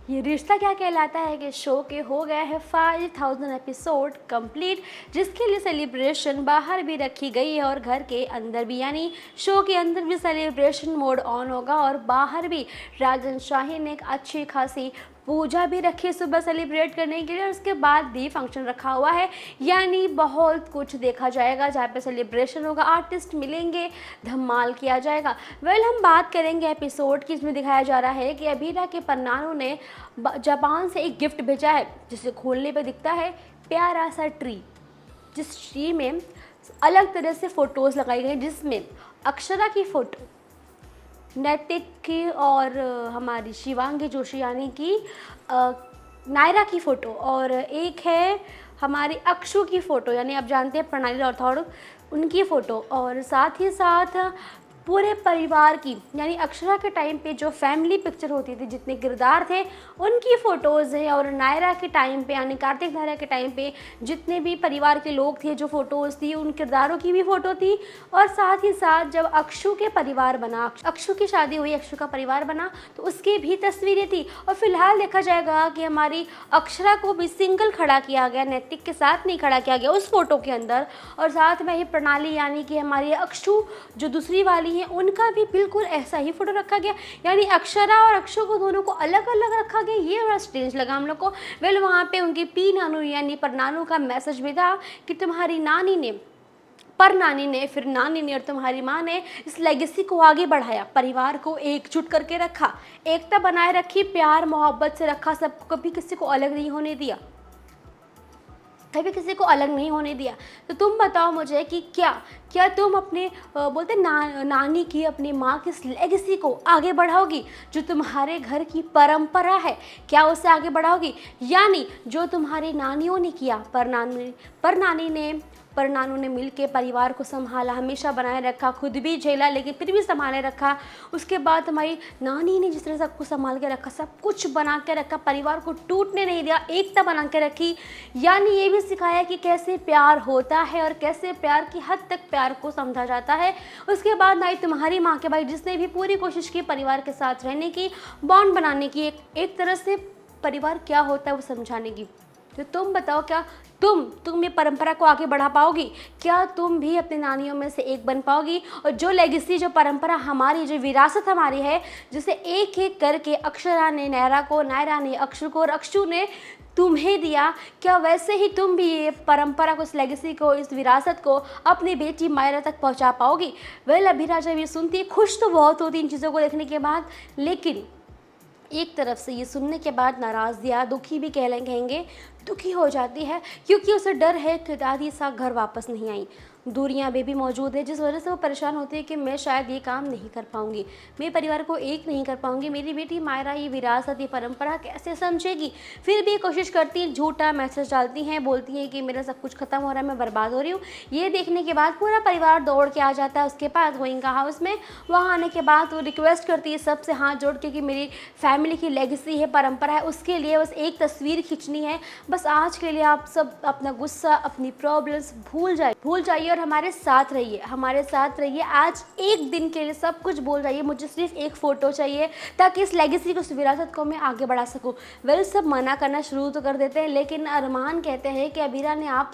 ये रिश्ता क्या कहलाता है कि शो के हो गया है 5000 एपिसोड कंप्लीट, जिसके लिए सेलिब्रेशन बाहर भी रखी गई है और घर के अंदर भी, यानी शो के अंदर भी सेलिब्रेशन मोड ऑन होगा और बाहर भी राजन शाही ने एक अच्छी खासी पूजा भी रखी सुबह सेलिब्रेट करने के लिए और उसके बाद भी फंक्शन रखा हुआ है, यानी बहुत कुछ देखा जाएगा जहाँ पे सेलिब्रेशन होगा, आर्टिस्ट मिलेंगे, धमाल किया जाएगा। हम बात करेंगे एपिसोड की। इसमें दिखाया जा रहा है कि अभीरा के पन्नानू ने जापान से एक गिफ्ट भेजा है, जिसे खोलने पे दिखता है प्यारा सा ट्री, जिस ट्री में अलग तरह से फ़ोटोज़ लगाई गई, जिसमें अक्षरा की फ़ोटो, नैतिक की और हमारी शिवांगी जोशी यानी कि नायरा की फ़ोटो, और एक है हमारी अक्षु की फ़ोटो, यानी आप जानते हैं प्रणाली राठौड़, उनकी फ़ोटो, और साथ ही साथ पूरे परिवार की, यानी अक्षरा के टाइम पे जो फैमिली पिक्चर होती थी, जितने किरदार थे उनकी फ़ोटोज़ हैं, और नायरा के टाइम पे यानी कार्तिक नायरा के टाइम पे जितने भी परिवार के लोग थे जो फ़ोटोज़ थी उन किरदारों की भी फ़ोटो थी। और साथ ही साथ जब अक्षु के परिवार बना, अक्षु की शादी हुई, अक्षु का परिवार बना, तो उसकी भी तस्वीरें थी। और फिलहाल देखा जाएगा कि हमारी अक्षरा को भी सिंगल खड़ा किया गया, नैतिक के साथ नहीं खड़ा किया गया उस फ़ोटो के अंदर। और साथ में ही प्रणाली यानी कि हमारी अक्षु जो दूसरी वाली है, उनका भी बिल्कुल ऐसा ही फोटो रखा गया, यानी अक्षरा और अक्षु को दोनों को अलग अलग रखा गया। ये बड़ा स्ट्रेंज लगा हम लोग को। वहाँ पे उनकी पी नानू यानी परनानू का मैसेज भी था कि तुम्हारी नानी ने, पर नानी ने, फिर नानी ने और तुम्हारी माँ ने इस लेगेसी को आगे बढ़ाया, परिवार को एकजुट करके रखा, एकता बनाए रखी, प्यार मोहब्बत से रखा, सबको कभी किसी को अलग नहीं होने दिया, कभी किसी को अलग नहीं होने दिया। तो तुम बताओ मुझे कि क्या तुम अपने बोलते नानी की, अपनी माँ की इस लेगेसी को आगे बढ़ाओगी, जो तुम्हारे घर की परंपरा है, क्या उसे आगे बढ़ाओगी? यानी जो तुम्हारी नानियों ने किया, परनानू ने मिलके परिवार को संभाला, हमेशा बनाए रखा, खुद भी झेला लेकिन फिर भी संभाले रखा। उसके बाद हमारी नानी ने जिस तरह सबको संभाल के रखा, सब कुछ बना के रखा, परिवार को टूटने नहीं दिया, एकता बना के रखी, यानी ये भी सिखाया कि कैसे प्यार होता है और कैसे प्यार की हद तक प्यार को समझा जाता है। उसके बाद आई तुम्हारी माँ के भाई, जिसने भी पूरी कोशिश की परिवार के साथ रहने की, बॉन्ड बनाने की, एक तरह से परिवार क्या होता है वो समझाने की। तो तुम बताओ, क्या तुम ये परंपरा को आगे बढ़ा पाओगी? क्या तुम भी अपनी नानियों में से एक बन पाओगी? और जो लेगेसी, जो परंपरा हमारी, जो विरासत हमारी है, जिसे एक एक करके अक्षरा ने नायरा को, नायरा ने अक्षु को और अक्षु ने तुम्हें दिया, क्या वैसे ही तुम भी ये परंपरा को, इस लेगेसी को, इस विरासत को अपनी बेटी मायरा तक पहुंचा पाओगी? अभिरा जब ये सुनती, खुश तो बहुत होती इन चीज़ों को देखने के बाद, लेकिन एक तरफ से ये सुनने के बाद नाराज़ या दुखी भी कहेंगे, दुखी हो जाती है, क्योंकि उसे डर है कि दादी सा घर वापस नहीं आई, दूरियां भी मौजूद है, जिस वजह से वो परेशान होती है कि मैं शायद ये काम नहीं कर पाऊंगी, मैं परिवार को एक नहीं कर पाऊंगी, मेरी बेटी मायरा ये विरासत, ये परंपरा कैसे समझेगी। फिर भी कोशिश करती है, झूठा मैसेज डालती हैं, बोलती हैं कि मेरा सब कुछ खत्म हो रहा है, मैं बर्बाद हो रही हूँ। ये देखने के बाद पूरा परिवार दौड़ के आ जाता है उसके पास, गोइंका हाउस में। वहाँ आने के बाद वो रिक्वेस्ट करती है सबसे हाथ जोड़ के कि मेरी फैमिली की लेगेसी है, परंपरा है, उसके लिए बस एक तस्वीर खींचनी है, बस आज के लिए आप सब अपना गुस्सा, अपनी प्रॉब्लम्स भूल जाइए और हमारे साथ रहिए। आज एक दिन के लिए सब कुछ भूल जाइए, मुझे सिर्फ एक फ़ोटो चाहिए ताकि इस लेगेसी को, इस विरासत को मैं आगे बढ़ा सकूं। सब मना करना शुरू तो कर देते हैं, लेकिन अरमान कहते हैं कि अभीरा ने आप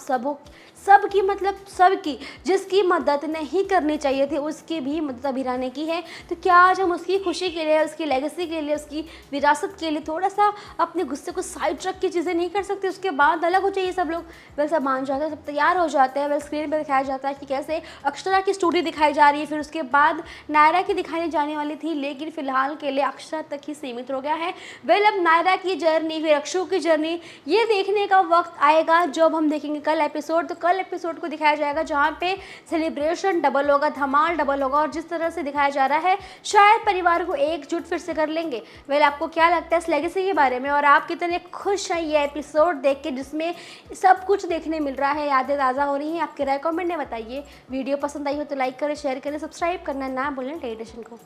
सबकी, मतलब सबकी, जिसकी मदद नहीं करनी चाहिए थी उसकी भी मदद अभीरा ने की है। तो क्या आज हम उसकी खुशी के लिए, उसकी लेगेसी के लिए, उसकी विरासत के लिए थोड़ा सा अपने गुस्से को साइड रख के चीज़ें नहीं कर सकते? उसके बाद अलग हो चाहिए सब लोग। सब मान जाते हैं, सब तैयार हो जाते हैं। स्क्रीन पर दिखाया जाता है कि कैसे अक्षरा की स्टोरी दिखाई जा रही है, फिर उसके बाद नायरा की दिखाई जाने वाली थी, लेकिन फिलहाल के लिए अक्षरा तक ही सीमित हो गया है। अब नायरा की जर्नी, फिर अक्षु की जर्नी, ये देखने का वक्त आएगा जब हम देखेंगे कल एपिसोड। तो कल एपिसोड को दिखाया जाएगा जहाँ पे सेलिब्रेशन डबल होगा, धमाल डबल होगा, और जिस तरह से दिखाया जा रहा है शायद परिवार को एकजुट फिर से कर लेंगे। आपको क्या लगता है इस लेगेसी के बारे में, और आप कितने खुश हैं ये एपिसोड देख के जिसमें सब कुछ देखने मिल रहा है, यादें ताज़ा हो रही हैं? आपकी राय कमेंट में बताइए। वीडियो पसंद आई हो तो लाइक करें, शेयर करें, सब्सक्राइब करना ना भूलें टेलीविजन को।